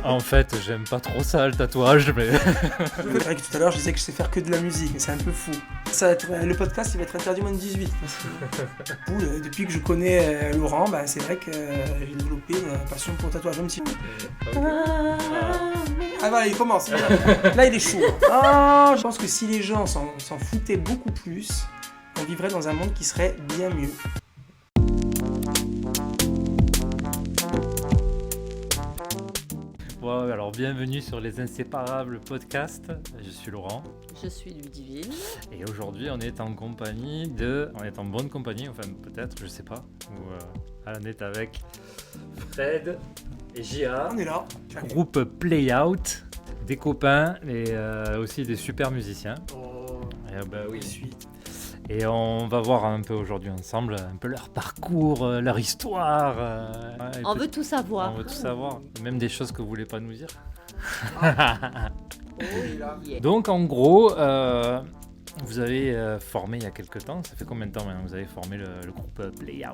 En fait, j'aime pas trop ça, le tatouage, mais... C'est vrai que tout à l'heure, je disais que je sais faire que de la musique, mais c'est un peu fou. Ça va être, le podcast, il va être interdit moins de 18. Parce que, du coup, depuis que je connais Laurent, c'est vrai que j'ai développé une passion pour le tatouage. Même si... Ah voilà, il commence. Là, il est chaud. Je pense que si les gens s'en foutaient beaucoup plus, on vivrait dans un monde qui serait bien mieux. Bon, alors bienvenue sur les Inséparables podcast. Je suis Laurent. Je suis Ludivine. Et aujourd'hui, on est en compagnie on est en bonne compagnie, enfin peut-être, je sais pas. On est avec Fred et J.A. On est là. Groupe Playout, des copains et aussi des super musiciens. Oui, je suis. Et on va voir un peu aujourd'hui ensemble un peu leur parcours, leur histoire. On veut tout savoir. On veut tout savoir, même des choses que vous voulez pas nous dire. Yeah. Donc en gros, vous avez formé il y a quelques temps. Ça fait combien de temps maintenant vous avez formé le groupe Playout?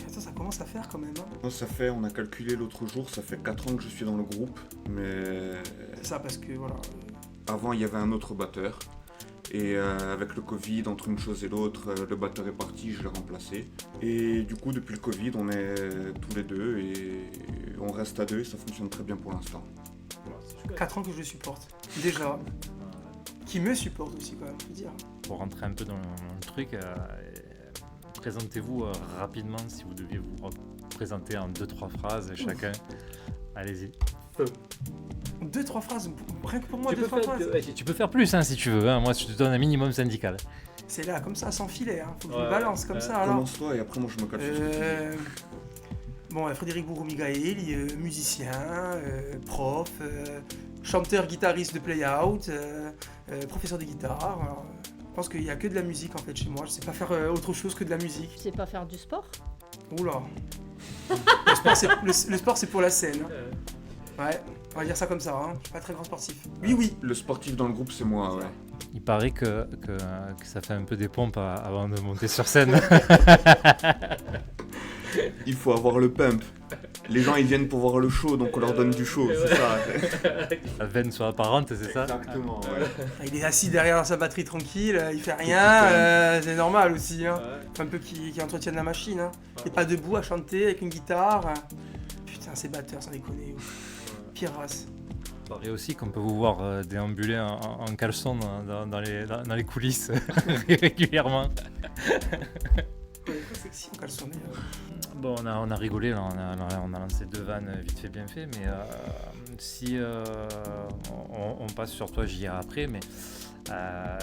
Ça commence à faire quand même. Moi, on a calculé l'autre jour, ça fait 4 ans que je suis dans le groupe, mais C'est ça parce que voilà. avant il y avait un autre batteur. Et avec le Covid, entre une chose et l'autre, le batteur est parti, je l'ai remplacé. Et du coup, depuis le Covid, on est tous les deux et on reste à deux et ça fonctionne très bien pour l'instant. 4 ans que je le supporte. Déjà. Qui me supporte aussi quand même, faut dire. Pour rentrer un peu dans le truc, présentez-vous rapidement si vous deviez vous présenter en 2-3 phrases chacun. Allez-y. 2-3 phrases, rien que pour moi, 2-3 phrases. Tu peux faire plus si tu veux, hein. Moi je te donne un minimum syndical. C'est là, comme ça, sans filet, faut que je me balance comme ça. Alors. Commence-toi et après moi je me calcule sur ce que tu dis. Bon, Frédéric Bourou-Migaël, musicien, prof, chanteur, guitariste de Playout, professeur de guitare. Alors, je pense qu'il n'y a que de la musique en fait chez moi, je sais pas faire autre chose que de la musique. Tu sais pas faire du sport? Oula. Le sport c'est pour la scène. Ouais, on va dire ça comme ça, je suis pas très grand sportif. Oui. Le sportif dans le groupe, c'est moi, ouais. Il paraît que ça fait un peu des pompes avant de monter sur scène. Il faut avoir le pump. Les gens ils viennent pour voir le show, donc on leur donne du show, c'est ça. La veine soit apparente, c'est ça? Exactement, ouais. Il est assis derrière sa batterie tranquille, il fait rien, c'est normal aussi. Un peu qui entretienne la machine. Et pas debout à chanter avec une guitare. Putain, ces batteurs, sans déconner. Pire race. Il paraît aussi qu'on peut vous voir déambuler en caleçon dans les coulisses régulièrement. C'est sexy en caleçon d'ailleurs. Bon, on a rigolé, là, on a lancé 2 vannes vite fait bien fait, mais si on passe sur toi J.A. après, mais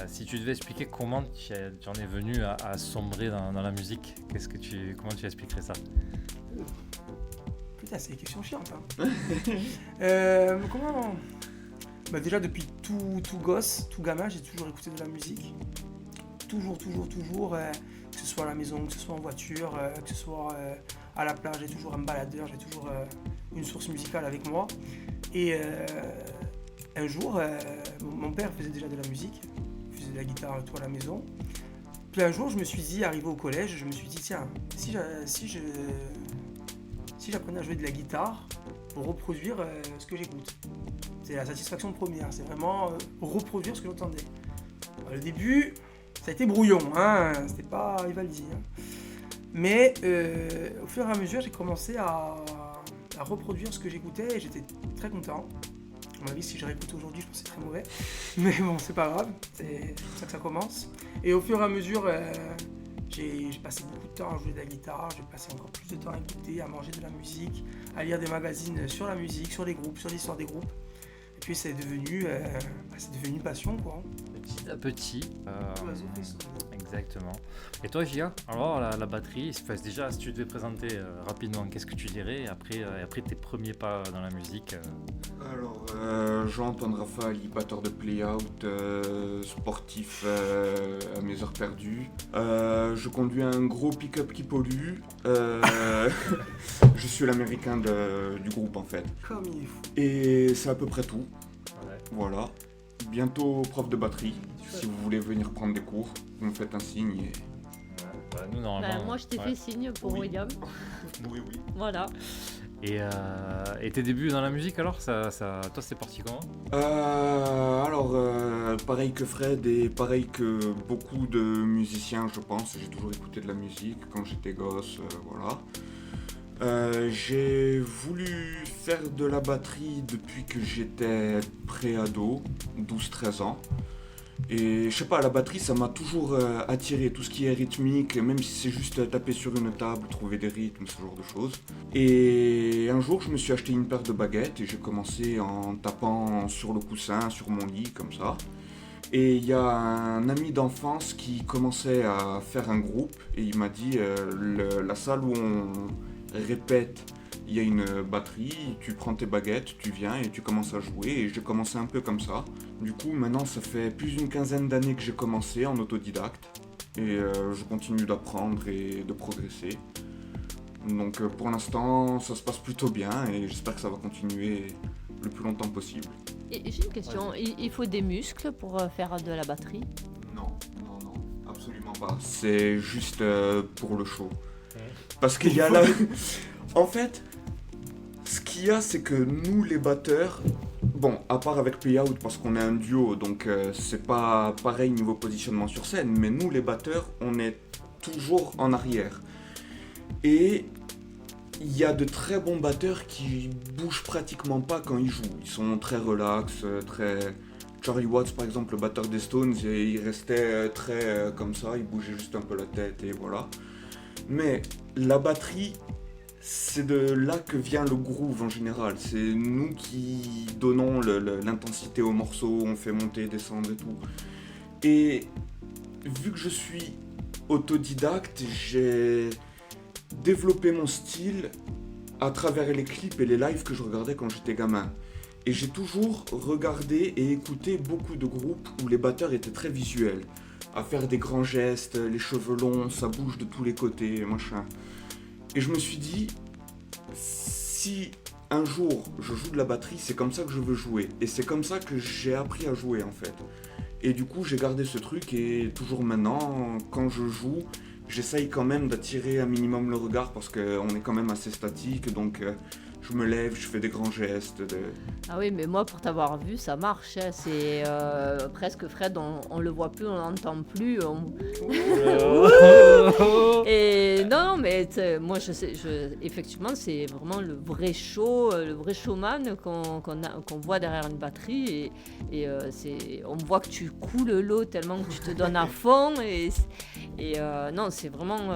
si tu devais expliquer comment tu en es venu à sombrer dans la musique, comment tu expliquerais ça? Putain, c'est des questions chiantes. Comment déjà depuis tout gosse, tout gamin, j'ai toujours écouté de la musique. Toujours. Que ce soit à la maison, que ce soit en voiture, que ce soit à la plage, j'ai toujours un baladeur, j'ai toujours une source musicale avec moi. Et un jour, mon père faisait déjà de la musique, il faisait de la guitare et tout à la maison. Puis un jour, je me suis dit, arrivé au collège, je me suis dit, tiens, si j'apprenais à jouer de la guitare pour reproduire ce que j'écoute. C'est la satisfaction première, c'est vraiment reproduire ce que j'entendais. Au début, ça a été brouillon, c'était pas Vivaldi. Mais au fur et à mesure, j'ai commencé à reproduire ce que j'écoutais et j'étais très content. À mon avis, si je réécoute aujourd'hui, je pense que c'est très mauvais. Mais bon, c'est pas grave, c'est comme ça que ça commence. Et au fur et à mesure, j'ai passé beaucoup de temps à jouer de la guitare, j'ai passé encore plus de temps à écouter, à manger de la musique, à lire des magazines sur la musique, sur les groupes, sur l'histoire des groupes. Et puis c'est devenu une passion, quoi. Petit à petit. Exactement. Et toi, Gia, alors la batterie, déjà, si tu devais présenter rapidement, qu'est-ce que tu dirais et après tes premiers pas dans la musique Alors, Jean-Antoine Raffaali, batteur de Playout, sportif à mes heures perdues. Je conduis un gros pick-up qui pollue. Je suis l'américain du groupe en fait. Comme il est fou. Et c'est à peu près tout. Ouais. Voilà. Bientôt prof de batterie. Si vous voulez venir prendre des cours, vous me faites un signe et... Nous, normalement, Moi, je t'ai fait signe pour Oui. William. Oui. Voilà. Et tes débuts dans la musique alors, toi c'est parti comment? Alors, pareil que Fred et pareil que beaucoup de musiciens, je pense, j'ai toujours écouté de la musique quand j'étais gosse, voilà. J'ai voulu faire de la batterie depuis que j'étais pré-ado, 12-13 ans. Et je sais pas, la batterie ça m'a toujours attiré, tout ce qui est rythmique, même si c'est juste taper sur une table, trouver des rythmes, ce genre de choses. Et un jour je me suis acheté une paire de baguettes et j'ai commencé en tapant sur le coussin, sur mon lit, comme ça. Et il y a un ami d'enfance qui commençait à faire un groupe et il m'a dit la salle où on répète, il y a une batterie, tu prends tes baguettes, tu viens et tu commences à jouer. Et j'ai commencé un peu comme ça. Du coup, maintenant, ça fait plus d'une quinzaine d'années que j'ai commencé en autodidacte. Et je continue d'apprendre et de progresser. Donc pour l'instant, ça se passe plutôt bien et j'espère que ça va continuer le plus longtemps possible. Et j'ai une question, il faut des muscles pour faire de la batterie? Non, absolument pas. C'est juste pour le show. Parce qu'il y a là... En fait, ce qu'il y a, c'est que nous, les batteurs, bon, à part avec Payout, parce qu'on est un duo, donc c'est pas pareil niveau positionnement sur scène, mais nous, les batteurs, on est toujours en arrière. Et il y a de très bons batteurs qui bougent pratiquement pas quand ils jouent. Ils sont très relax, très... Charlie Watts, par exemple, le batteur des Stones, il restait très comme ça, il bougeait juste un peu la tête et voilà. Mais la batterie... c'est de là que vient le groove en général. C'est nous qui donnons l'intensité au morceau, on fait monter, descendre et tout. Et vu que je suis autodidacte, j'ai développé mon style à travers les clips et les lives que je regardais quand j'étais gamin. Et j'ai toujours regardé et écouté beaucoup de groupes où les batteurs étaient très visuels, à faire des grands gestes, les cheveux longs, ça bouge de tous les côtés, machin. Et je me suis dit, si un jour je joue de la batterie, c'est comme ça que je veux jouer. Et c'est comme ça que j'ai appris à jouer en fait. Et du coup j'ai gardé ce truc et toujours maintenant, quand je joue, j'essaye quand même d'attirer un minimum le regard parce qu'on est quand même assez statique. Donc je me lève, je fais des grands gestes. Ah oui, mais moi, pour t'avoir vu, ça marche. Hein. C'est presque Fred, on le voit plus, on l'entend plus. Et non, mais moi, je sais, effectivement, c'est vraiment le vrai show, le vrai showman qu'on voit derrière une batterie. Et on voit que tu coules l'eau tellement que tu te donnes à fond. Et non, c'est vraiment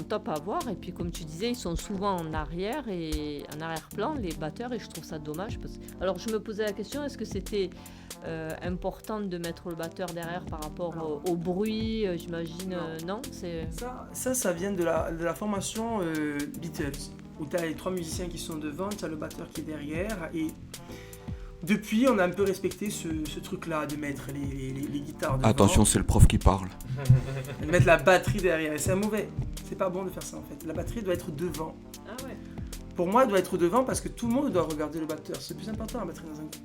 top à voir. Et puis, comme tu disais, ils sont souvent en arrière et en arrière-plan, les batteurs, et je trouve ça dommage. Alors, je me posais la question, est-ce que c'était important de mettre le batteur derrière par rapport au bruit, j'imagine, non Ça vient de la formation Beatles, où tu as les 3 musiciens qui sont devant, tu as le batteur qui est derrière, et depuis, on a un peu respecté ce truc-là, de mettre les guitares devant. Attention, c'est le prof qui parle. De mettre la batterie derrière, et c'est mauvais. C'est pas bon de faire ça en fait. La batterie doit être devant. Ah ouais. Pour moi, elle doit être devant parce que tout le monde doit regarder le batteur. C'est le plus important, la batterie dans un groupe.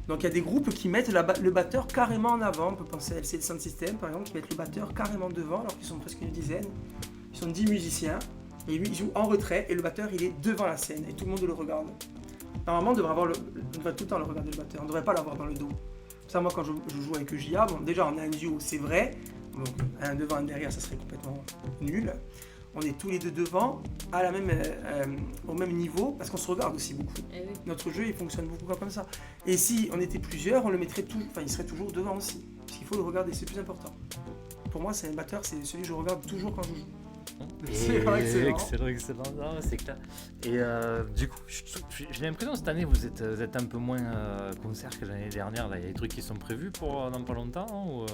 Donc il y a des groupes qui mettent le batteur carrément en avant. On peut penser à LCD Sound System par exemple, qui mettent le batteur carrément devant alors qu'ils sont presque une dizaine. Ils sont 10 musiciens et lui il joue en retrait et le batteur il est devant la scène et tout le monde le regarde. Normalement on devrait tout le temps le regarder le batteur, on ne devrait pas l'avoir dans le dos. Ça moi quand je joue avec EJA, bon déjà on a un duo c'est vrai, donc un devant un derrière ça serait complètement nul. On est tous les deux devant, au même niveau, parce qu'on se regarde aussi beaucoup. Eh oui. Notre jeu, il fonctionne beaucoup comme ça. Et si on était plusieurs, on le mettrait il serait toujours devant aussi. Parce qu'il faut le regarder, c'est le plus important. Pour moi, c'est un batteur, c'est celui que je regarde toujours quand je joue. C'est vrai que c'est excellent, non, c'est clair. Et du coup, j'ai l'impression que cette année vous êtes un peu moins concert que l'année dernière. Il y a des trucs qui sont prévus pour dans pas longtemps ou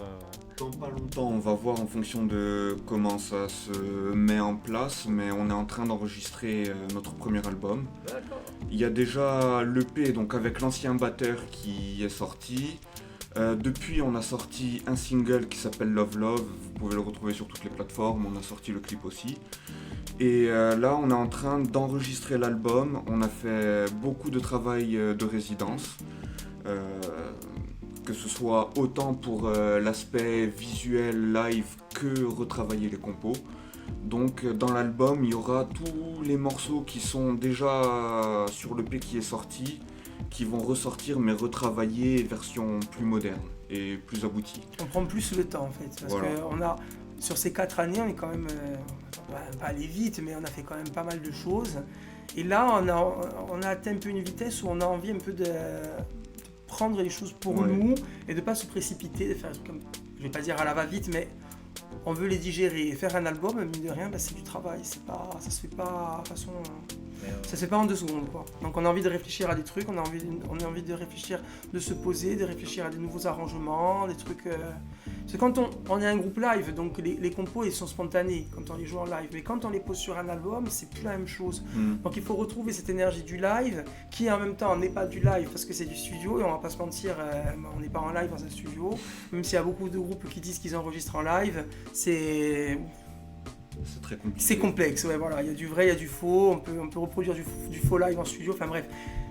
Dans pas longtemps, on va voir en fonction de comment ça se met en place, mais on est en train d'enregistrer notre premier album. D'accord. Il y a déjà l'EP, donc avec l'ancien batteur qui est sorti. Depuis, on a sorti un single qui s'appelle Love Love, vous pouvez le retrouver sur toutes les plateformes, on a sorti le clip aussi. Et là, on est en train d'enregistrer l'album, on a fait beaucoup de travail de résidence, que ce soit autant pour l'aspect visuel, live, que retravailler les compos. Donc dans l'album, il y aura tous les morceaux qui sont déjà sur l'EP qui est sorti, qui vont ressortir mais retravaillés, version plus moderne et plus aboutie. On prend plus le temps en fait, parce Voilà. que on a, sur ces 4 années, on est quand même, on va pas aller vite, mais on a fait quand même pas mal de choses. Et là, on a atteint un peu une vitesse où on a envie un peu de prendre les choses pour Ouais. nous et de pas se précipiter, de faire un truc comme, je vais pas dire à la va-vite, mais on veut les digérer. Et faire un album, mine de rien, bah, c'est du travail, ça se fait pas de façon... Mais, Ça se fait pas en 2 secondes, quoi. Donc on a envie de réfléchir à des trucs, on a envie de réfléchir, de se poser, de réfléchir à des nouveaux arrangements, des trucs... C'est quand on est un groupe live, donc les compos ils sont spontanés quand on les joue en live, mais quand on les pose sur un album, c'est plus la même chose. Donc il faut retrouver cette énergie du live, qui en même temps n'est pas du live parce que c'est du studio, et on va pas se mentir, on n'est pas en live dans un studio, même s'il y a beaucoup de groupes qui disent qu'ils enregistrent en live, c'est C'est très compliqué. c'est complexe, ouais, voilà. Il y a du vrai, il y a du faux, on peut reproduire du faux live en studio, enfin bref.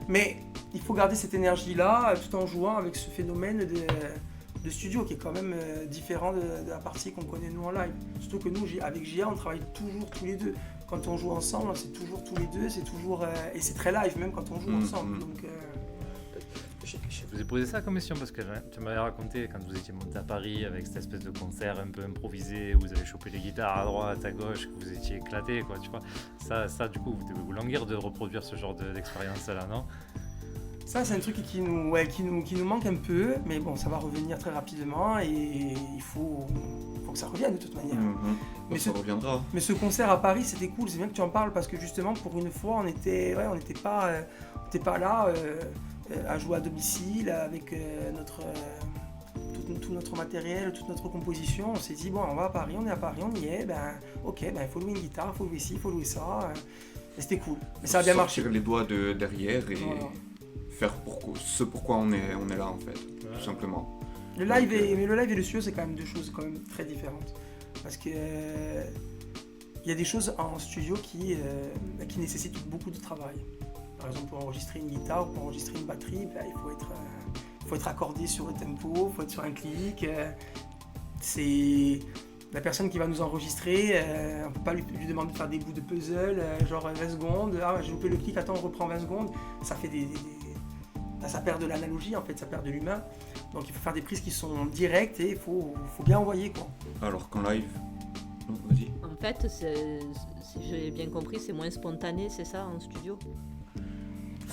Mais il faut garder cette énergie-là tout en jouant avec ce phénomène de studio qui est quand même différent de la partie qu'on connaît nous en live. Surtout que nous, avec JA, on travaille toujours tous les deux. Quand on joue ensemble, c'est toujours tous les deux, c'est toujours... et c'est très live même quand on joue ensemble. Donc, je vous ai posé ça comme question parce que tu m'avais raconté quand vous étiez monté à Paris avec cette espèce de concert un peu improvisé où vous avez chopé les guitares à droite, à gauche, que vous étiez éclaté, quoi, tu vois. Ça, du coup, vous devez vous languir de reproduire ce genre d'expérience-là, non? ça, c'est un truc qui nous manque un peu, mais bon, ça va revenir très rapidement et il faut que ça revienne de toute manière. Mais ça reviendra. Mais ce concert à Paris, c'était cool, c'est bien que tu en parles parce que justement, pour une fois, on n'était pas là à jouer à domicile avec tout notre matériel, toute notre composition. On s'est dit, bon, on va à Paris, on est à Paris, on y est, il faut louer une guitare, il faut louer ci, il faut louer ça. Et c'était cool. Mais ça a bien marché. Sortir les doigts de derrière et Voilà. faire ce pourquoi on est là en fait, tout simplement. Le live et le studio, c'est quand même deux choses quand même très différentes. Parce que il y a des choses en studio qui nécessitent beaucoup de travail. Par exemple, pour enregistrer une guitare ou pour enregistrer une batterie, il faut être accordé sur le tempo, il faut être sur un clic. C'est la personne qui va nous enregistrer, on ne peut pas lui demander de faire des bouts de puzzle, genre 20 secondes, j'ai loupé le clic, attends, on reprend 20 secondes. Ça fait ça perd de l'analogie en fait, ça perd de l'humain. Donc il faut faire des prises qui sont directes et il faut bien envoyer, quoi. Alors qu'en live, non, vas-y. En fait, si j'ai bien compris, c'est moins spontané, c'est ça, en studio?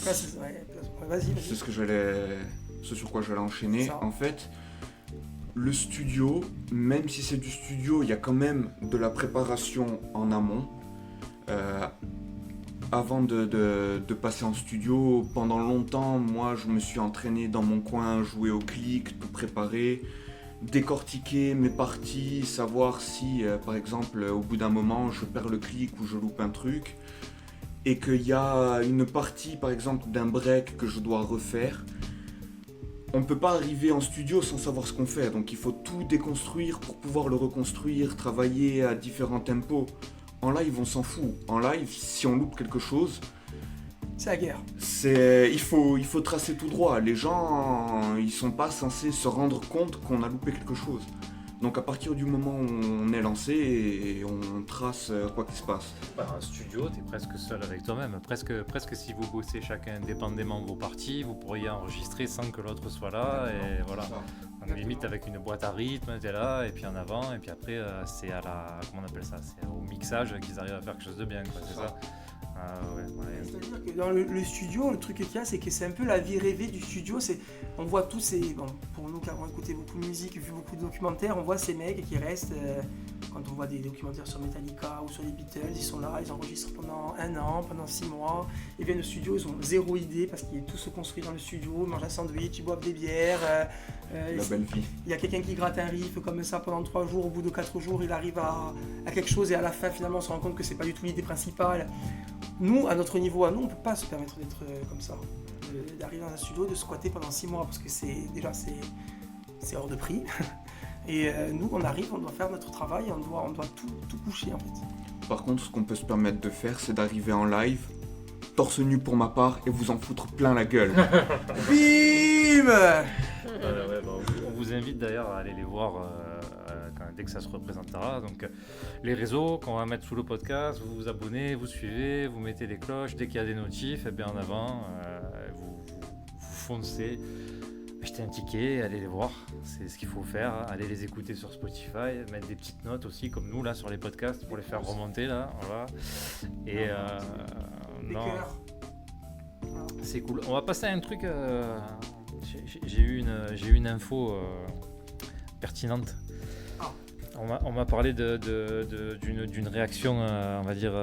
Vas-y. C'est ce sur quoi j'allais enchaîner. Ça. En fait, le studio, même si c'est du studio, il y a quand même de la préparation en amont. Avant de passer en studio, pendant longtemps, moi je me suis entraîné dans mon coin, jouer au clic, tout préparer, décortiquer mes parties, savoir si par exemple au bout d'un moment je perds le clic ou je loupe un truc et qu'il y a une partie par exemple d'un break que je dois refaire. On ne peut pas arriver en studio sans savoir ce qu'on fait, donc il faut tout déconstruire pour pouvoir le reconstruire, travailler à différents tempos. En live, on s'en fout. En live, si on loupe quelque chose, C'est la guerre. il faut tracer tout droit. Les gens, ils sont pas censés se rendre compte qu'on a loupé quelque chose. Donc à partir du moment où on est lancé, et on trace quoi qu'il se passe. En studio, tu es presque seul avec toi-même. Presque si vous bossez chacun indépendamment vos parties, vous pourriez enregistrer sans que l'autre soit là. Et voilà. Donc, limite avec une boîte à rythme, tu es là, et puis en avant, et puis après, c'est à la. Comment on appelle ça? C'est au mixage qu'ils arrivent à faire quelque chose de bien, quoi, c'est ça? Ouais. C'est-à-dire que dans le studio, le truc qu'il y a, c'est que c'est un peu la vie rêvée du studio. On voit tous ces... Bon, pour nous qui avons écouté beaucoup de musique, vu beaucoup de documentaires, on voit ces mecs qui restent... quand on voit des documentaires sur Metallica ou sur les Beatles, ils sont là, ils enregistrent pendant 1 an, pendant 6 mois. Ils viennent au studio, ils ont zéro idée parce qu'ils tout se construit dans le studio, ils mangent un sandwich, ils boivent des bières. La belle vie. Il y a quelqu'un qui gratte un riff comme ça pendant 3 jours, au bout de 4 jours, il arrive à quelque chose et à la fin, finalement, on se rend compte que c'est pas du tout l'idée principale. Nous, à notre niveau, on peut pas se permettre d'être comme ça, d'arriver dans un studio, de squatter pendant 6 mois parce que c'est hors de prix. Et nous, on arrive, on doit faire notre travail, on doit tout coucher en fait. Par contre, ce qu'on peut se permettre de faire, c'est d'arriver en live, torse nu pour ma part, et vous en foutre plein la gueule. Bim On vous invite d'ailleurs à aller les voir quand dès que ça se représentera. Donc les réseaux qu'on va mettre sous le podcast, vous vous abonnez, vous suivez, vous mettez les cloches, dès qu'il y a des notifs, et bien en avant, vous foncez, achetez un ticket, allez les voir, c'est ce qu'il faut faire, allez les écouter sur Spotify, mettre des petites notes aussi comme nous là sur les podcasts pour les faire remonter là, voilà. Et Des non, cœurs. c'est cool. On va passer à un truc. J'ai eu une info pertinente. Ah. On m'a parlé d'une réaction, on va dire,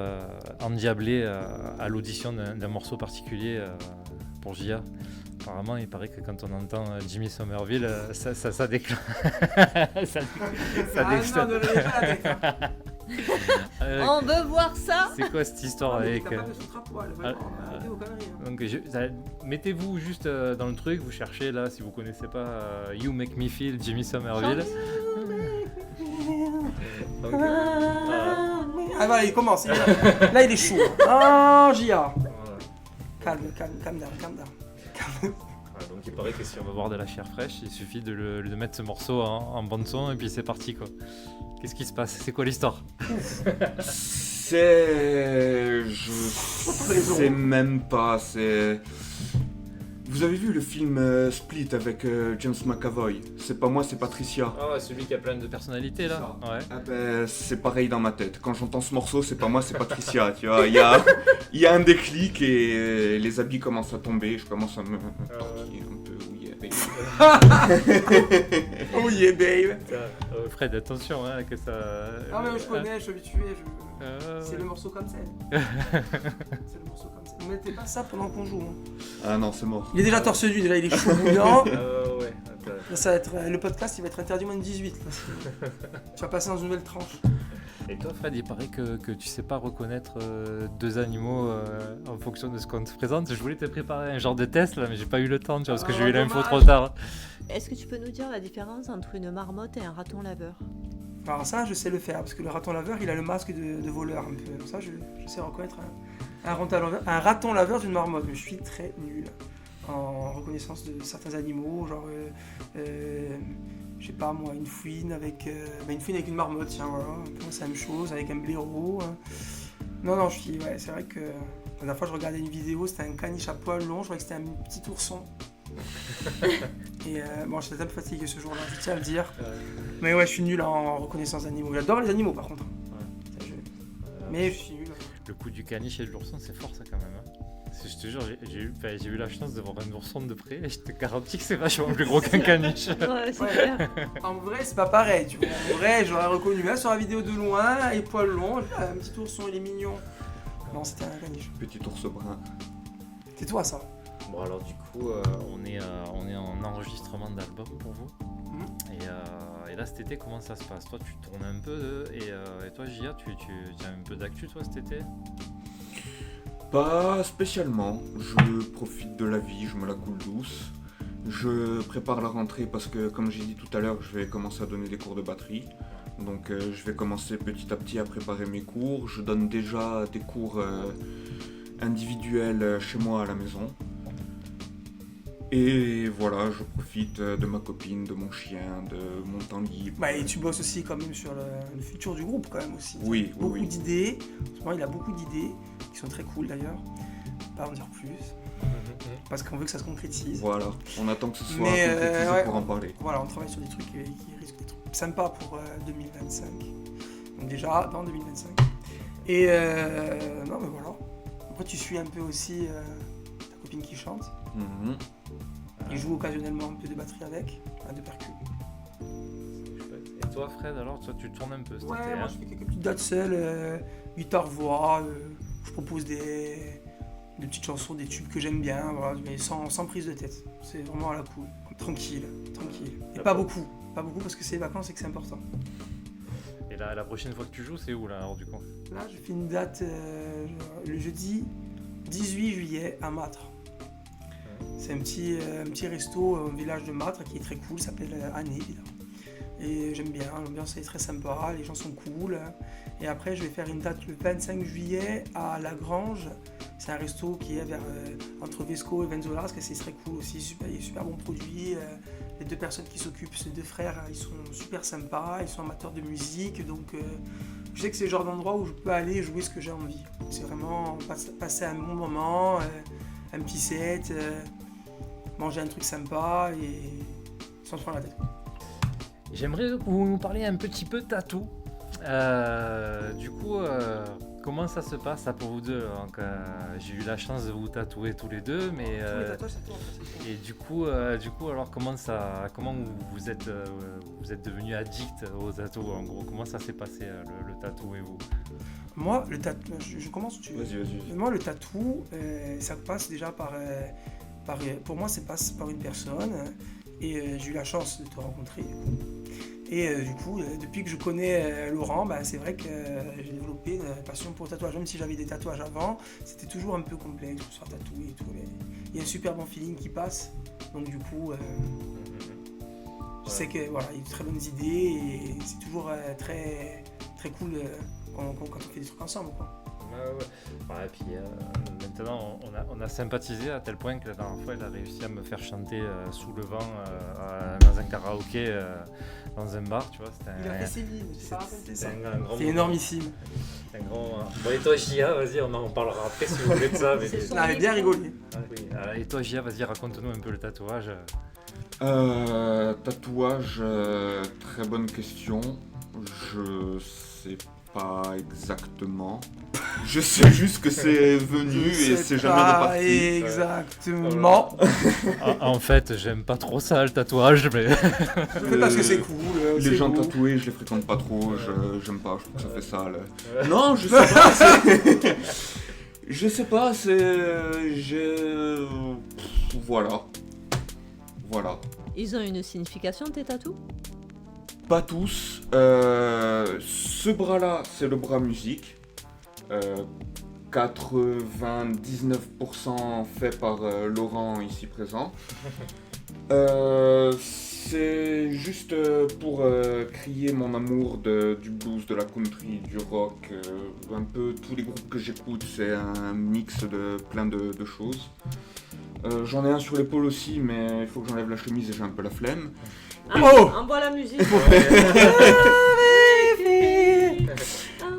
endiablée à l'audition d'un morceau particulier pour Gia. Apparemment, il paraît que quand on entend Jimmy Somerville, ça déclenche. ça déclenche. Non, ne réveillez pas la tête, hein. On veut voir ça. C'est quoi cette histoire Non, mais avec. t'es capable de foutre à poil, vraiment, arrêtez vos conneries, hein. Donc, mettez-vous juste dans le truc, vous cherchez là, si vous connaissez pas You Make Me Feel, Jimmy Somerville. Donc, Ah voilà, il commence. Là, il est chaud. Oh, Gia. voilà. Calme down. Voilà, donc il paraît que si on veut voir de la chair fraîche, il suffit de mettre ce morceau en bande son et puis c'est parti quoi. Qu'est-ce qui se passe? C'est quoi l'histoire? Je sais même pas, c'est... Vous avez vu le film Split avec James McAvoy? C'est pas moi, c'est Patricia. Ah ouais, celui qui a plein de personnalités là. Ouais. Ah ben, c'est pareil dans ma tête. Quand j'entends ce morceau, c'est pas moi, c'est Patricia. Tu vois, il y a un déclic et les habits commencent à tomber. Je commence à me tortiller un peu. Oh yeah, babe. Fred, attention hein, que ça. Ah, mais je connais, je suis habitué. C'est le morceau comme ça. C'est le morceau comme ça. Ne mettez pas ça pendant qu'on joue. Hein. Ah non, c'est mort. Il est déjà torse nu, déjà il est chaud bouillant. Ouais. Là, ça va être, le podcast il va être interdit moins de 18. Là, tu vas passer dans une nouvelle tranche. Et toi, Fred, il paraît que tu sais pas reconnaître deux animaux en fonction de ce qu'on te présente. Je voulais te préparer un genre de test là, mais j'ai pas eu le temps, tu vois, parce que j'ai eu l'info dommage. trop tard. Est-ce que tu peux nous dire la différence entre une marmotte et un raton laveur? Alors ça, je sais le faire, parce que le raton laveur, il a le masque de voleur un peu. Ça, je sais reconnaître un raton laveur d'une marmotte. Mais je suis très nul en reconnaissance de certains animaux, genre, je sais pas moi, une fouine avec une marmotte, tiens, voilà. Pour moi, c'est la même chose, avec un blaireau. Hein. Non, ouais, c'est vrai que la dernière fois, je regardais une vidéo, c'était un caniche à poil long, je croyais que c'était un petit ourson. Et bon, j'étais un peu fatigué ce jour-là, je tiens à le dire. Mais ouais, je suis nul en reconnaissance d'animaux. J'adore les animaux par contre. Ça, mais je suis nul. Le coup du caniche et de l'ourson, c'est fort ça quand même. Hein. Je te jure, j'ai eu la chance de voir un ourson de près et je te garantis que c'est vachement plus gros qu'un caniche. Ouais, c'est Ouais. clair. En vrai, c'est pas pareil, tu vois. En vrai, j'aurais reconnu là sur la vidéo de loin, les poils longs, un petit ourson, il est mignon. Non, c'était un caniche. Petit ours brun. C'est toi ça. Bon alors du coup, on est en enregistrement d'album pour vous. Et là cet été, comment ça se passe? Toi tu tournes un peu et toi Gia, tu as un peu d'actu toi cet été? Pas spécialement. Je profite de la vie, je me la coule douce. Je prépare la rentrée parce que, comme j'ai dit tout à l'heure, je vais commencer à donner des cours de batterie. Donc je vais commencer petit à petit à préparer mes cours. Je donne déjà des cours individuels chez moi à la maison. Et voilà, je profite de ma copine, de mon chien, de mon temps libre. Bah, et tu bosses aussi quand même sur le futur du groupe quand même aussi. Oui, Beaucoup oui. d'idées. En ce moment, il a beaucoup d'idées qui sont très cool d'ailleurs. Pas en dire plus. Parce qu'on veut que ça se concrétise. Voilà, on attend que ce soit Mais, concrétisé ouais. pour en parler. Voilà, on travaille sur des trucs qui risquent d'être sympas pour 2025. Donc déjà, dans 2025. Et non mais voilà. Après tu suis un peu aussi ta copine qui chante. Mhm. Il joue occasionnellement un peu de batterie avec, de percus. Et toi Fred, alors toi tu tournes un peu cet Ouais, été, moi hein? je fais quelques petites dates seules, guitare-voix, je propose des petites chansons, des tubes que j'aime bien, voilà, mais sans prise de tête. C'est vraiment à la cool, tranquille. Et pas beaucoup parce que c'est les vacances et que c'est important. Et là, la prochaine fois que tu joues, c'est où là alors du coup? Là, je fais une date le jeudi 18 juillet à Mâtre. C'est un petit resto au village de Mâtre qui est très cool, ça s'appelle Année. Et j'aime bien, l'ambiance est très sympa, les gens sont cool. Et après, je vais faire une date le 25 juillet à La Grange. C'est un resto qui est entre Vesco et Venzola, parce que c'est très cool aussi, il y a super bons produits. Les 2 personnes qui s'occupent, ces 2 frères, ils sont super sympas, ils sont amateurs de musique, donc je sais que c'est le genre d'endroit où je peux aller jouer ce que j'ai envie. C'est vraiment passer un bon moment, un petit set, manger un truc sympa et sans se prendre la tête. J'aimerais que vous nous parliez un petit peu tatou. Du coup, comment ça se passe ça pour vous deux? Donc, j'ai eu la chance de vous tatouer tous les deux, mais Tous les tatouages, c'est toi, en fait. et du coup, alors comment vous êtes devenu addict aux tatous en gros? Comment ça s'est passé le tatou et vous? Moi, le tatou, je commence ou tu veux? Vas-y. Moi, le tatou, ça passe déjà pour moi, ça passe par une personne et j'ai eu la chance de te rencontrer. Et du coup, depuis que je connais Laurent, c'est vrai que j'ai développé une passion pour le tatouage. Même si j'avais des tatouages avant, c'était toujours un peu complexe de se faire tatouer et tout. Mais il y a un super bon feeling qui passe. Donc du coup, je sais que voilà, il y a de très bonnes idées et c'est toujours très, très cool quand on fait des trucs ensemble, quoi. Ouais, et puis maintenant on a sympathisé à tel point que la dernière fois elle a réussi à me faire chanter sous le vent dans un karaoké dans un bar, tu vois. Il a fait ses lignes, tu t'as raconté ça. C'est C'est énormissime. Un grand. Bon, et toi, Gia, vas-y, on en parlera après si vous voulez de ça. Mais... On avait bien rigolé. Oui. Et toi, Gia, vas-y, raconte-nous un peu le tatouage. Tatouage, très bonne question. Je sais pas exactement. Je sais juste que c'est venu et c'est jamais reparti. Exactement. En fait, j'aime pas trop ça, le tatouage, mais. Je fais parce que c'est cool. Les c'est gens beau. tatoués, je les fréquente pas trop, j'aime pas, je trouve que ça fait sale. Non, je sais pas, je sais pas, Voilà. Ils ont une signification, tes tatous? Pas tous. Ce bras-là, c'est le bras musique. 99% fait par Laurent ici présent. C'est juste pour crier mon amour du blues, de la country, du rock, un peu tous les groupes que j'écoute, c'est un mix de plein de choses. J'en ai un sur l'épaule aussi, mais il faut que j'enlève la chemise et j'ai un peu la flemme. Envoie la musique.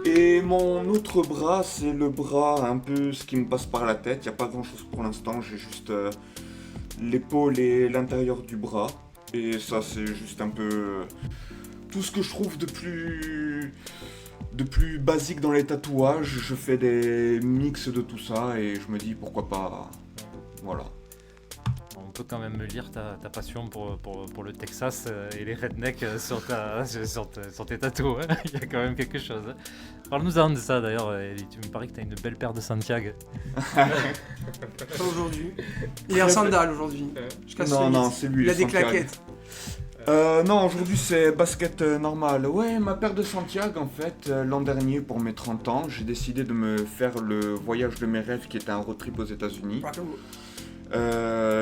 Et mon autre bras, c'est le bras un peu ce qui me passe par la tête. Il n'y a pas grand chose pour l'instant, j'ai juste l'épaule et l'intérieur du bras. Et ça, c'est juste un peu tout ce que je trouve de plus basique dans les tatouages. Je fais des mix de tout ça et je me dis pourquoi pas. Voilà. On peut quand même lire ta passion pour le Texas et les rednecks sur tes tatous. Hein. Il y a quand même quelque chose. Hein. Parle-nous-en de ça d'ailleurs. Ellie. Tu me parais que tu as une belle paire de Santiago. Pas aujourd'hui. Il est en sandales aujourd'hui. Non, c'est lui. Il a les des Santiago. claquettes. Non, aujourd'hui c'est basket normal. Ouais, ma paire de Santiago, en fait, l'an dernier pour mes 30 ans, j'ai décidé de me faire le voyage de mes rêves qui était un road trip aux États-Unis.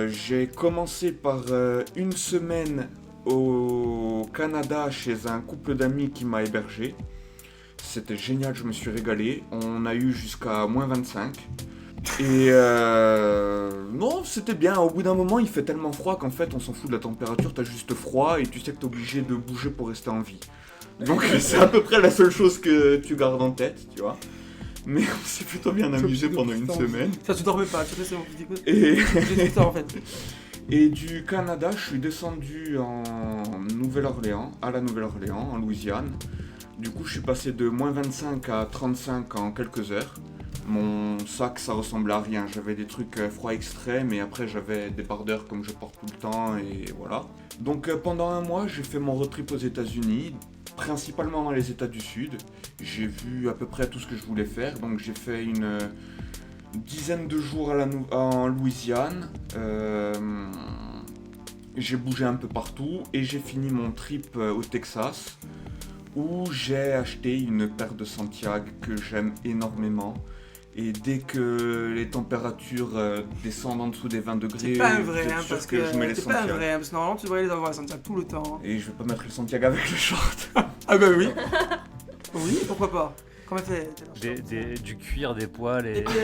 J'ai commencé par une semaine au Canada chez un couple d'amis qui m'a hébergé. C'était génial, je me suis régalé. On a eu jusqu'à moins 25. Et non, c'était bien. Au bout d'un moment, il fait tellement froid qu'en fait, on s'en fout de la température. T'as juste froid et tu sais que t'es obligé de bouger pour rester en vie. Donc c'est à peu près la seule chose que tu gardes en tête, tu vois. Mais on s'est plutôt bien amusé pendant une semaine. Ça, tu dormais pas, tu sais, c'est mon petit coup. Et... J'ai tout ça en fait. Et du Canada, je suis descendu en Nouvelle-Orléans, à la Nouvelle-Orléans, en Louisiane. Du coup, je suis passé de moins 25 à 35 en quelques heures. Mon sac, ça ressemblait à rien. J'avais des trucs froid extrême et après, j'avais des bardeurs comme je porte tout le temps et voilà. Donc, pendant un mois, j'ai fait mon road trip aux États-Unis, principalement dans les États du Sud. J'ai vu à peu près tout ce que je voulais faire. Donc, j'ai fait une dizaine de jours en Louisiane. J'ai bougé un peu partout et j'ai fini mon trip au Texas où j'ai acheté une paire de Santiago que j'aime énormément. Et dès que les températures descendent en dessous des 20 degrés, C'est pas un vrai, je suis hein, sûr parce que je mets les c'est pas un Santiago. vrai, hein, parce que normalement tu devrais les avoir à Santiago tout le temps. Et je vais pas mettre le Santiago avec le short. Ah bah oui. Oui, pourquoi pas. Comment fait Du cuir, des poils Et puis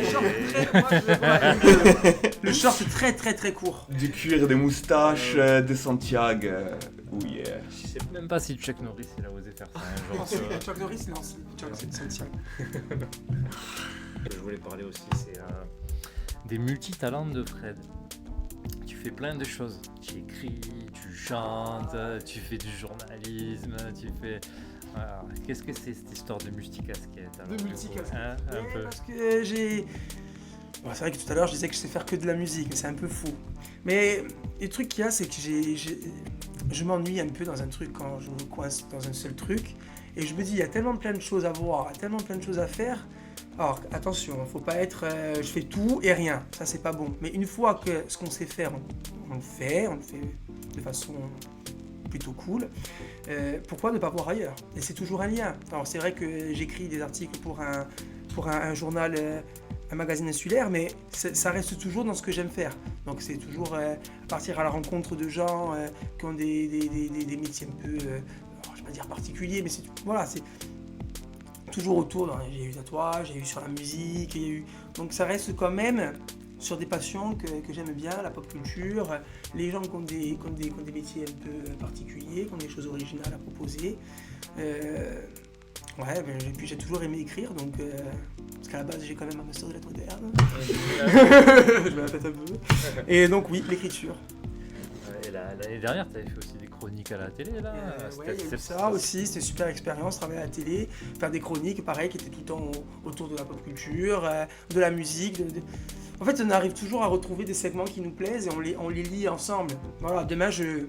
le short est très très très court. Du cuir, des moustaches, des Santiago. Oh yeah. Je sais même pas si Chuck Norris il a osé faire ça un jour. Non, c'est Chuck Norris, non, c'est Santiago. Je voulais parler aussi, c'est des multitalents de Fred. Tu fais plein de choses. Tu écris, tu chantes, tu fais du journalisme, tu fais... Voilà. Qu'est-ce que c'est cette histoire de multicasquette alors, De du coup, multicasquette. hein, un peu. Parce que j'ai... Bon, c'est vrai que tout à l'heure je disais que je sais faire que de la musique, mais c'est un peu fou. Mais le truc qu'il y a, c'est que je m'ennuie un peu dans un truc quand je me coince dans un seul truc. Et je me dis, il y a tellement plein de choses à voir, tellement plein de choses à faire. Alors attention, faut pas être je fais tout et rien, ça c'est pas bon. Mais une fois que ce qu'on sait faire, on le fait de façon plutôt cool, pourquoi ne pas voir ailleurs? Et c'est toujours un lien. Alors c'est vrai que j'écris des articles pour un journal, un magazine insulaire, mais ça reste toujours dans ce que j'aime faire. Donc c'est toujours partir à la rencontre de gens qui ont des métiers un peu, alors, je vais pas dire particuliers, mais c'est toujours autour. J'ai eu tatouage, j'ai eu sur la musique, donc ça reste quand même sur des passions que j'aime bien, la pop culture, les gens qui ont des métiers un peu particuliers, qui ont des choses originales à proposer. Et puis j'ai toujours aimé écrire, donc parce qu'à la base j'ai quand même un master de lettres modernes. Je me la pète un peu. Et donc oui, l'écriture. Et l'année dernière, tu avais fait aussi des chroniques à la télé, là. Il y a eu ça aussi, c'était une super expérience, travailler à la télé, faire des chroniques, pareil, qui étaient tout le temps autour de la pop culture, de la musique. En fait, on arrive toujours à retrouver des segments qui nous plaisent et on les lit ensemble. Voilà, demain, je ne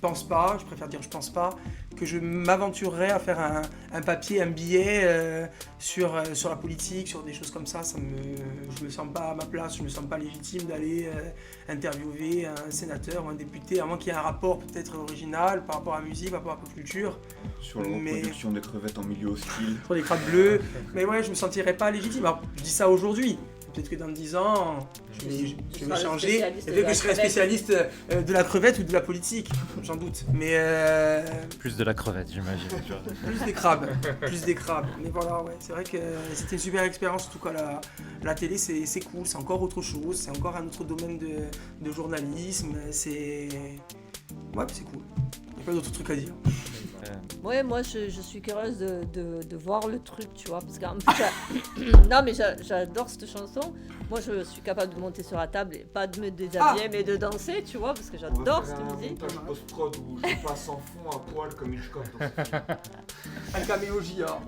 pense pas, je préfère dire je pense pas, que je m'aventurerais à faire un papier, un billet sur la politique, sur des choses comme ça. Je me sens pas à ma place, je me sens pas légitime d'aller interviewer un sénateur ou un député, à moins qu'il y ait un rapport peut-être original par rapport à la musique, par rapport à la pop culture. Sur la reproduction des crevettes en milieu hostile. Sur les crabes bleus. Mais ouais, je me sentirais pas légitime. Alors, je dis ça aujourd'hui. Peut-être que dans 10 ans, je vais changer et peut-être que je serai spécialiste de la crevette ou de la politique, j'en doute. Mais plus de la crevette, j'imagine. plus des crabes. Mais voilà, ouais, c'est vrai que c'était une super expérience. En tout cas, la télé, c'est cool, c'est encore autre chose, c'est encore un autre domaine de journalisme. C'est cool. Il n'y a pas d'autres trucs à dire. Ouais, moi je suis curieuse de voir le truc, tu vois, parce qu'en plus, non mais j'adore cette chanson. Moi je suis capable de monter sur la table et pas de me déshabiller mais de danser, tu vois, parce que j'adore cette musique. On va faire un post-prod où je passe en fond à poil comme Hitchcock. Un caméo JA.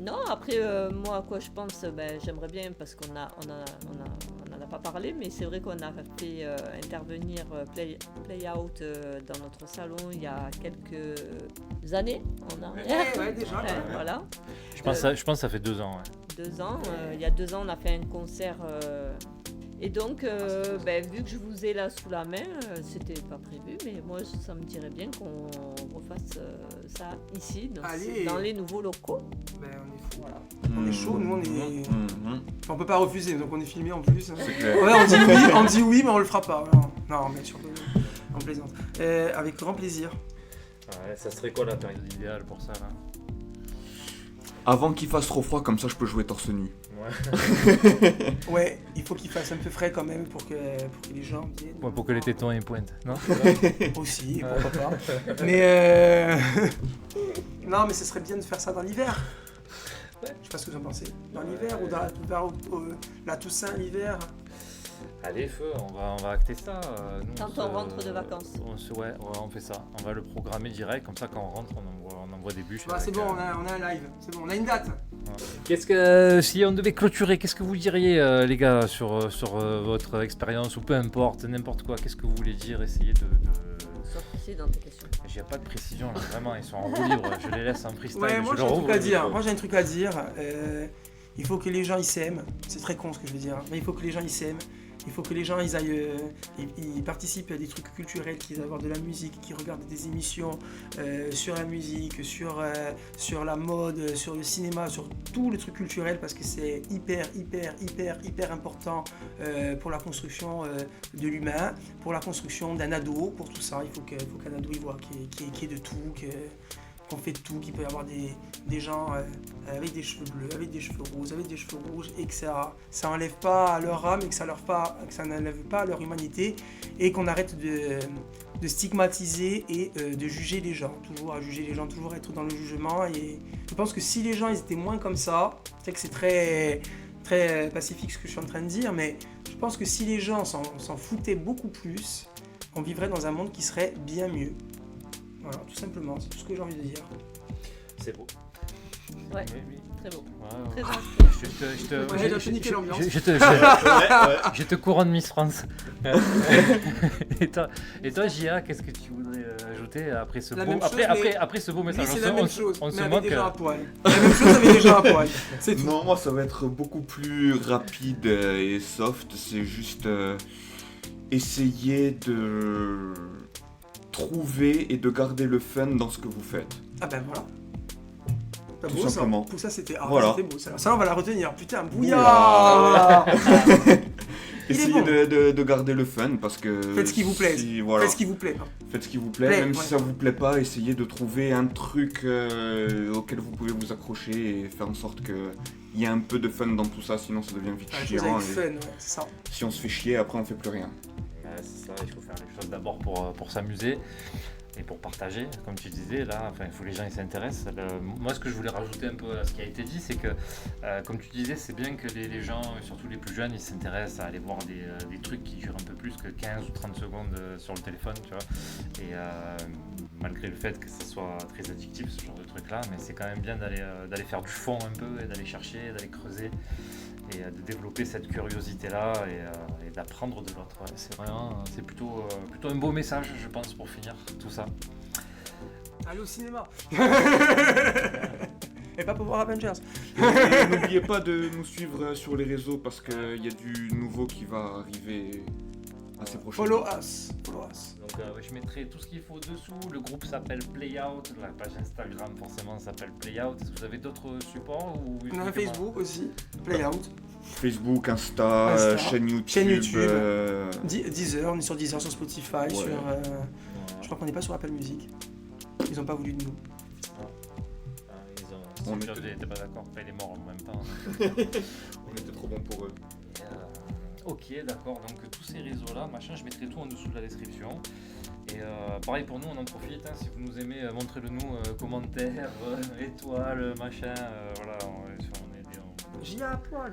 Non, après moi à quoi je pense, j'aimerais bien, parce qu'on en a pas parlé, mais c'est vrai qu'on a fait intervenir Play Out dans notre salon il y a quelques années en arrière. Ouais, déjà. Voilà. Je pense que ça fait 2 ans. Ouais. 2 ans. Il y a 2 ans, on a fait un concert. Et donc, vu que je vous ai là sous la main, c'était pas prévu, mais moi ça me dirait bien qu'on refasse ça ici, dans les nouveaux locaux. On est fou. Voilà. On est chaud, nous on est. On peut pas refuser, donc on est filmé en plus. C'est clair. Ouais, on dit oui, mais on le fera pas. Non, mais surtout, on plaisante. Avec grand plaisir. Ouais, ça serait quoi la période idéale pour ça là? Avant qu'il fasse trop froid, comme ça je peux jouer torse nu. Ouais, il faut qu'il fasse un peu frais quand même pour que les gens viennent. Ouais, pour que les tétons aient pointe, non? Aussi, pourquoi pas. Mais non, mais ce serait bien de faire ça dans l'hiver. Ouais. Je sais pas ce que vous en pensez. Dans l'hiver ou dans la Toussaint, l'hiver. Allez, feu, on va acter ça. Nous, quand on rentre de vacances. On fait ça. On va le programmer direct, comme ça quand on rentre, on envoie des bûches. C'est bon, on a un live, c'est bon, on a une date. Si on devait clôturer, qu'est-ce que vous diriez, les gars, sur votre expérience, ou peu importe, n'importe quoi, qu'est-ce que vous voulez dire? Essayez de... Sois précis dans tes questions. J'ai pas de précision là, vraiment, ils sont en roue libre, je les laisse en freestyle. Ouais, moi j'ai un truc à dire. Il faut que les gens ils s'aiment. C'est très con ce que je veux dire, mais il faut que les gens ils s'aiment. Il faut que les gens ils participent à des trucs culturels, qu'ils aillent voir de la musique, qu'ils regardent des émissions sur la musique, sur la mode, sur le cinéma, sur tout le truc culturel, parce que c'est hyper important pour la construction de l'humain, pour la construction d'un ado, pour tout ça. Il faut qu'un ado il voit qu'il y ait de tout, qu'on fait tout, qu'il peut y avoir des gens avec des cheveux bleus, avec des cheveux roses, avec des cheveux rouges, et que ça n'enlève pas leur âme et que ça n'enlève pas leur humanité, et qu'on arrête de stigmatiser et de juger les gens, toujours à juger les gens, toujours être dans le jugement. Et je pense que si les gens ils étaient moins comme ça, c'est que c'est très, très pacifique ce que je suis en train de dire, mais je pense que si les gens s'en foutaient beaucoup plus, on vivrait dans un monde qui serait bien mieux. Voilà, tout simplement, c'est tout ce que j'ai envie de dire. C'est beau. Ouais, Oui. très beau. Ouais, Très ouais. inspirant. Ouais, j'ai niqué l'ambiance. Je te couronne Miss France. Et toi, J.A., qu'est-ce que tu voudrais ajouter après ce La beau, même chose, mais après ce beau Lui, message? c'est la même chose, on mais se avec moque. des gens à poil. La même chose avec des gens à poil. C'est tout. Non, moi ça va être beaucoup plus rapide et soft. C'est juste essayer de trouver et de garder le fun dans ce que vous faites. Ah ben voilà. Pas Tout beau, ça. simplement. Tout ça c'était Voilà. c'était beau. Ça on va la retenir. Putain, bouillard. Il est Essayez bon. de garder le fun parce que... Faites ce qui vous plaît. Voilà. Faites ce qui vous plaît. Faites ce qui vous plaît, Plaît, même ouais. si ça vous plaît pas, essayez de trouver un truc auquel vous pouvez vous accrocher et faire en sorte qu'il y ait un peu de fun dans tout ça, sinon ça devient vite Ah, chose chiant. avec et fun, ouais, c'est ça. si on se fait chier, après on fait plus rien. Ouais, c'est ça, il faut faire les choses d'abord pour s'amuser et pour partager, comme tu disais, là, enfin, il faut que les gens ils s'intéressent. Moi, ce que je voulais rajouter un peu à ce qui a été dit, c'est que, comme tu disais, c'est bien que les gens, surtout les plus jeunes, ils s'intéressent à aller voir des trucs qui durent un peu plus que 15 ou 30 secondes sur le téléphone, tu vois. Et malgré le fait que ça soit très addictif, ce genre de truc-là, mais c'est quand même bien d'aller faire du fond un peu, et d'aller chercher, d'aller creuser, et de développer cette curiosité-là, et d'apprendre de l'autre. Ouais, c'est plutôt un beau message, je pense, pour finir tout ça. Allez au cinéma. Et pas pour voir Avengers. Et n'oubliez pas de nous suivre sur les réseaux parce qu'il y a du nouveau qui va arriver assez prochainement. Follow us. Donc je mettrai tout ce qu'il faut dessous. Le groupe s'appelle Playout, la page Instagram forcément s'appelle Playout. Est-ce que vous avez d'autres supports ou On a un Facebook aussi. Playout. Facebook, Insta, chaîne YouTube. Deezer, on est sur Deezer, sur Spotify, Ouais. sur. Je crois qu'on n'est pas sur Apple Music. Ils ont pas voulu de nous. On Steve Jobs n'était pas d'accord, enfin, il est mort en même temps. On était trop bons pour eux. Ok, d'accord, donc tous ces réseaux-là, machin, je mettrai tout en dessous de la description. Et pareil pour nous, on en profite, hein, si vous nous aimez, montrez-le nous, commentaires, étoiles, machin, voilà, on est des... J'y ai à poil.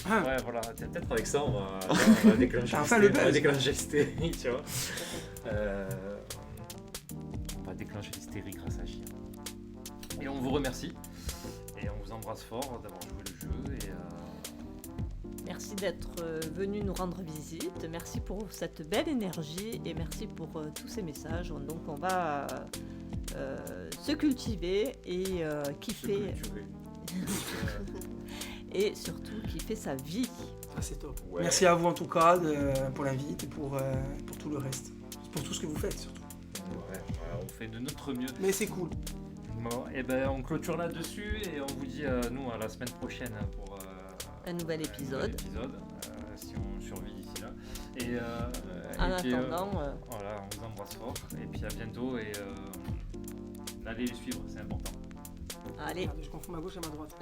Ouais, voilà, peut-être avec ça, on va déclencher Enfin, le l'hystérie, on va buzz. déclencher l'hystérie, tu vois. On va déclencher l'hystérie grâce à J. Et on vous remercie, et on vous embrasse fort d'avoir joué le jeu, et... Merci d'être venu nous rendre visite. Merci pour cette belle énergie et merci pour tous ces messages. Donc on va se cultiver et kiffer et surtout kiffer sa vie. Ah, c'est top. Ouais. Merci à vous en tout cas pour l'invite et pour tout le reste. Pour tout ce que vous faites surtout. Ouais, on fait de notre mieux. Mais c'est cool. Bon, et ben on clôture là-dessus et on vous dit nous à la semaine prochaine pour Un nouvel épisode. Si on survit d'ici là. Et, En et puis, attendant, voilà, on vous embrasse fort et puis à bientôt et allez les suivre, c'est important. allez. Je confonds ma gauche et ma droite.